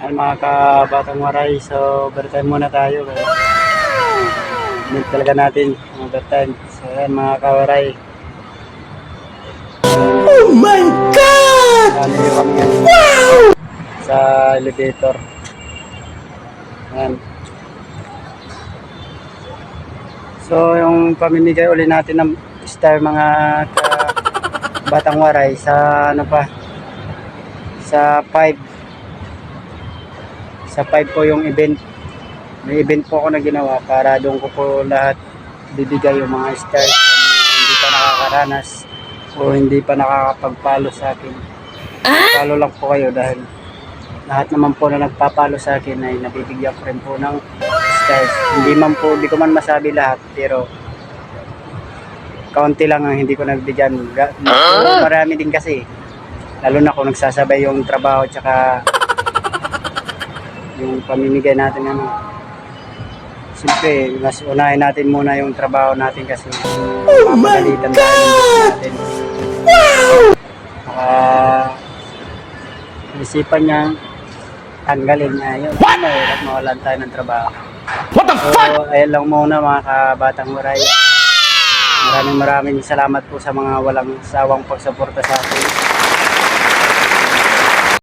Ay mga kabatang waray, so overtime muna tayo. Need talaga natin overtime. So yan mga kawaray. Oh my God! Ano yung kami yan? Sa elevator. Yan. So yung pamimigay uli natin ng star mga kabatang waray sa ano pa? Sa 5. Sa 5 po yung event. May event po ako na ginawa para doon ko po lahat bibigay yung mga stars na hindi pa nakakaranas o hindi pa nakakapagpalo sa akin. Palo lang po kayo dahil lahat naman po na nagpapalo sa akin ay nabibigyan ko rin po ng stars. Hindi ko man masabi lahat pero kaunti lang ang hindi ko nabigyan. Marami din kasi. Lalo na kung nagsasabay yung trabaho tsaka yung pamimigay natin ano. Siyempre, mas unahin natin muna yung trabaho natin kasi mapagalitan tayo ng boss natin. Isipan niya tanggalin niya yun. Mahirap mawalan tayo ng trabaho. What the fuck? So, ayan lang muna mga kabatang waray. Maraming salamat po sa mga walang sawang pagsuporta sa akin.